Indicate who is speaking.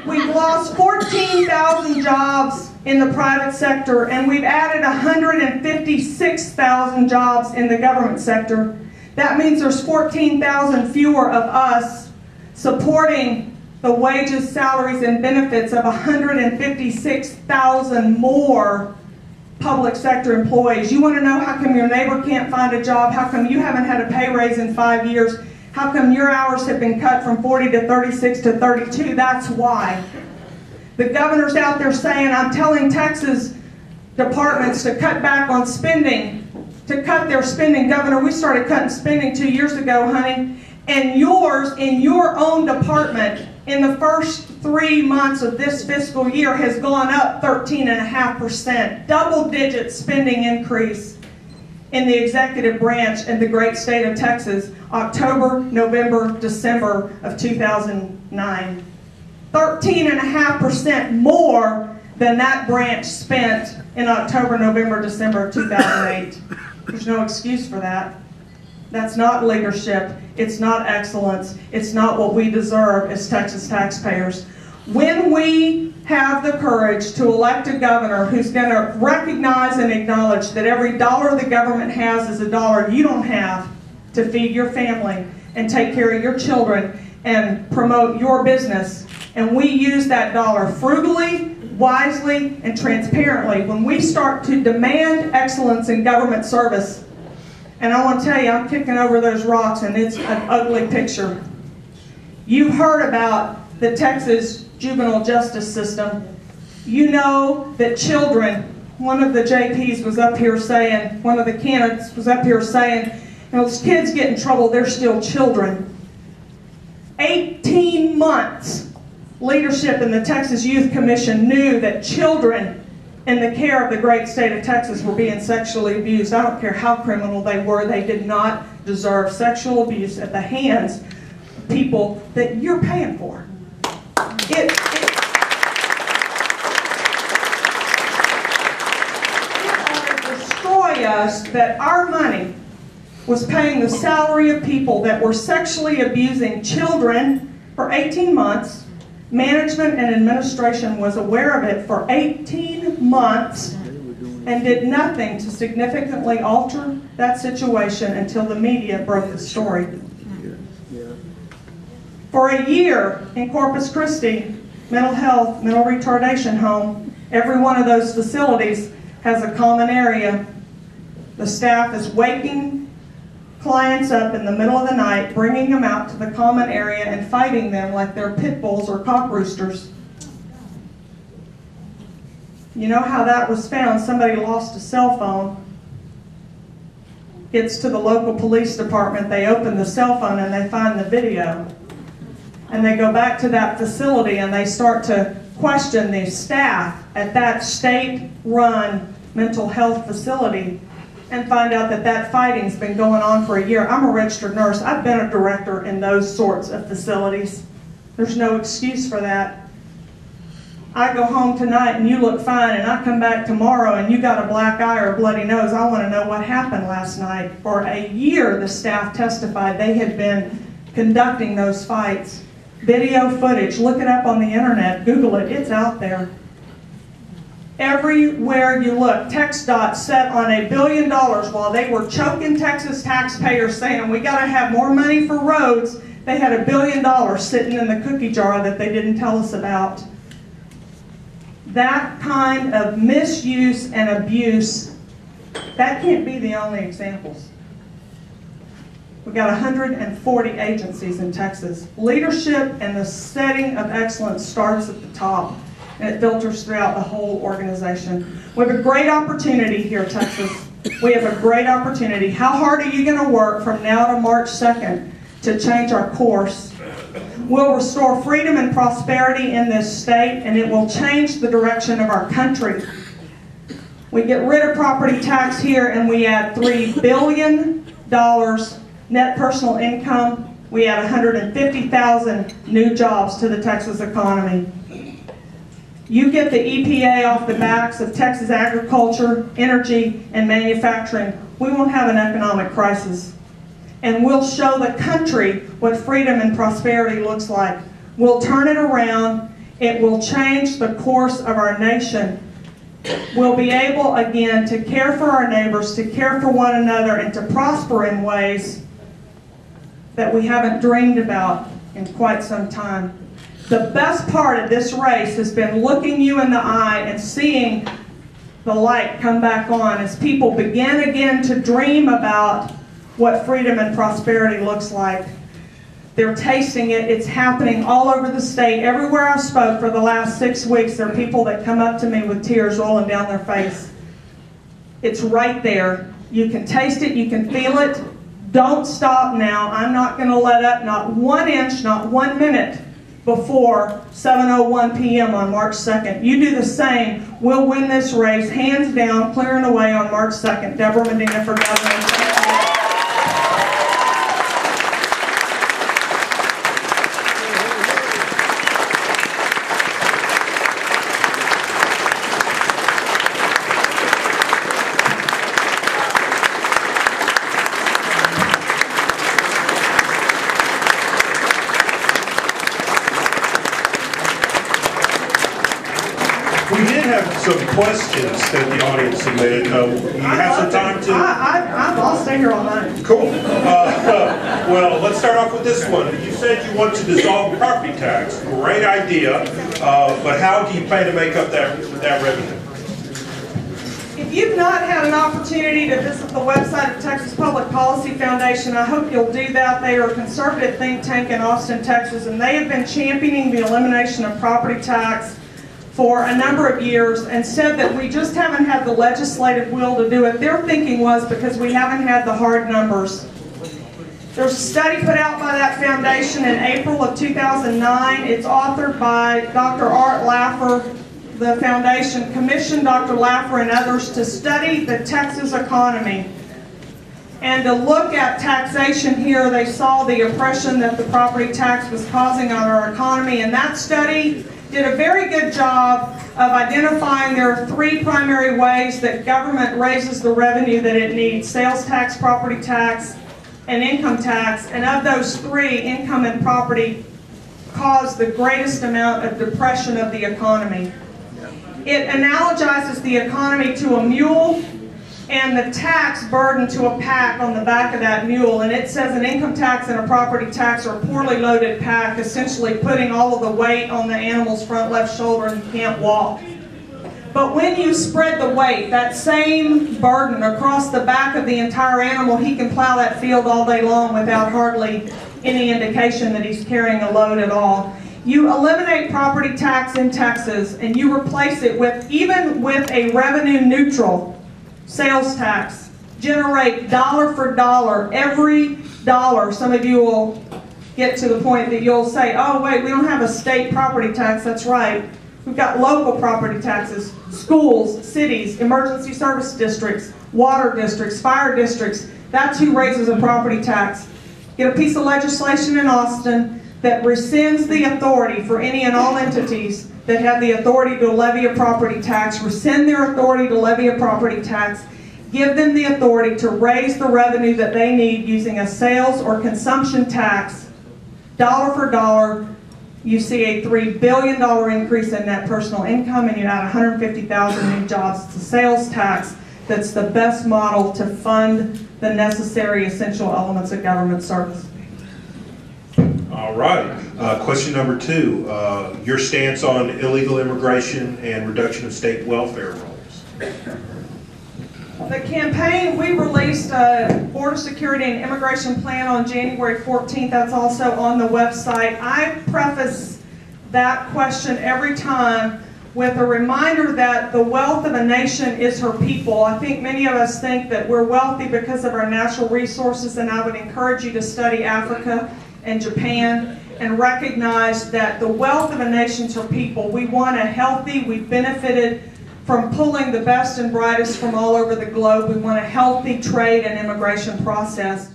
Speaker 1: We've lost 14,000 jobs in the private sector, and we've added 156,000 jobs in the government sector. That means there's 14,000 fewer of us supporting the wages, salaries, and benefits of 156,000 more public sector employees. You want to know how come your neighbor can't find a job? How come you haven't had a pay raise in 5 years? How come your hours have been cut from 40 to 36 to 32? That's why. The governor's out there saying, I'm telling Texas departments to cut back on spending, to cut their spending. Governor, we started cutting spending 2 years ago, honey. And yours, in your own department, in the first 3 months of this fiscal year has gone up 13.5%. Double-digit spending increase in the executive branch in the great state of Texas, October, November, December of 2009. 13.5% more than that branch spent in October, November, December of 2008. There's no excuse for that. That's not leadership. It's not excellence. It's not what we deserve as Texas taxpayers. When we have the courage to elect a governor who's going to recognize and acknowledge that every dollar the government has is a dollar you don't have to feed your family and take care of your children and promote your business, and we use that dollar frugally, wisely, and transparently, when we start to demand excellence in government service. And I want to tell you, I'm kicking over those rocks, and it's an ugly picture. You've heard about the Texas juvenile justice system. You know that children, one of the JPs was up here saying, one of the candidates was up here saying, you know, those kids get in trouble, they're still children. 18 months leadership in the Texas Youth Commission knew that children in the care of the great state of Texas were being sexually abused. I don't care how criminal they were, they did not deserve sexual abuse at the hands of people that you're paying for. It ought to destroy us that our money was paying the salary of people that were sexually abusing children for 18 months. Management and administration was aware of it for 18 months and did nothing to significantly alter that situation until the media broke the story. For a year in Corpus Christi, mental health, mental retardation home, every one of those facilities has a common area. The staff is waking clients up in the middle of the night, bringing them out to the common area and fighting them like they're pit bulls or cock roosters. You know how that was found? Somebody lost a cell phone. Gets to the local police department, they open the cell phone and they find the video. And they go back to that facility and they start to question the staff at that state-run mental health facility and find out that that fighting's been going on for a year. I'm a registered nurse. I've been a director in those sorts of facilities. There's no excuse for that. I go home tonight and you look fine, and I come back tomorrow and you got a black eye or a bloody nose. I want to know what happened last night. For a year, the staff testified they had been conducting those fights. Video footage, look it up on the internet, Google it, it's out there. Everywhere you look, TxDOT sat on $1 billion while they were choking Texas taxpayers saying we got to have more money for roads. They had $1 billion sitting in the cookie jar that they didn't tell us about. That kind of misuse and abuse, that can't be the only examples. We've got 140 agencies in Texas. Leadership and the setting of excellence starts at the top, and it filters throughout the whole organization. We have a great opportunity here, Texas. We have a great opportunity. How hard are you going to work from now to March 2nd to change our course? We'll restore freedom and prosperity in this state, and it will change the direction of our country. We get rid of property tax here, and we add $3 billion net personal income. We add 150,000 new jobs to the Texas economy. You get the EPA off the backs of Texas agriculture, energy, and manufacturing. We won't have an economic crisis. And we'll show the country what freedom and prosperity looks like. We'll turn it around It will change the course of our nation. We'll be able again to care for our neighbors, to care for one another, and to prosper in ways that we haven't dreamed about in quite some time. The best part of this race has been looking you in the eye and seeing the light come back on as people begin again to dream about what freedom and prosperity looks like. They're tasting it. It's happening all over the state. Everywhere I spoke for the last 6 weeks, there are people that come up to me with tears rolling down their face. It's right there. You can taste it. You can feel it. Don't stop now. I'm not going to let up, not 1 inch, not 1 minute before 7:01 p.m. on March 2nd. You do the same. We'll win this race, hands down, clear and away on March 2nd. Debra Medina for governor.
Speaker 2: We did have some questions that the audience submitted. You have some time to...
Speaker 1: I'll stay here all night.
Speaker 2: Cool. Well, let's start off with this one. You said you want to dissolve property tax. Great idea. But how do you plan to make up that revenue?
Speaker 1: If you've not had an opportunity to visit the website of Texas Public Policy Foundation, I hope you'll do that. They are a conservative think tank in Austin, Texas, and they have been championing the elimination of property tax for a number of years and said that we just haven't had the legislative will to do it. Their thinking was because we haven't had the hard numbers. There's a study put out by that foundation in April of 2009. It's authored by Dr. Art Laffer. The foundation commissioned Dr. Laffer and others to study the Texas economy and to look at taxation here. They saw the oppression that the property tax was causing on our economy, and that study did a very good job of identifying there are 3 primary ways that government raises the revenue that it needs: sales tax, property tax, and income tax. And of those 3, income and property cause the greatest amount of depression of the economy. It analogizes the economy to a mule and the tax burden to a pack on the back of that mule. And it says an income tax and a property tax are a poorly loaded pack, essentially putting all of the weight on the animal's front left shoulder and he can't walk. But when you spread the weight, that same burden across the back of the entire animal, he can plow that field all day long without hardly any indication that he's carrying a load at all. You eliminate property tax in Texas and you replace it with, even with a revenue neutral sales tax, generate dollar for dollar, every dollar. Some of you will get to the point that you'll say, oh wait, we don't have a state property tax. That's right. We've got local property taxes, schools, cities, emergency service districts, water districts, fire districts. That's who raises a property tax. Get a piece of legislation in Austin that rescinds the authority for any and all entities that have the authority to levy a property tax, rescind their authority to levy a property tax, give them the authority to raise the revenue that they need using a sales or consumption tax. Dollar for dollar, you see a $3 billion increase in net personal income and you add 150,000 new jobs. It's a sales tax that's the best model to fund the necessary essential elements of government service.
Speaker 2: All right. Question number 2. Your stance on illegal immigration and reduction of state welfare rolls.
Speaker 1: The campaign, we released a border security and immigration plan on January 14th. That's also on the website. I preface that question every time with a reminder that the wealth of a nation is her people. I think many of us think that we're wealthy because of our natural resources, and I would encourage you to study Africa and Japan and recognize that the wealth of a nation is her people. We want a healthy, we've benefited from pulling the best and brightest from all over the globe. We want a healthy trade and immigration process.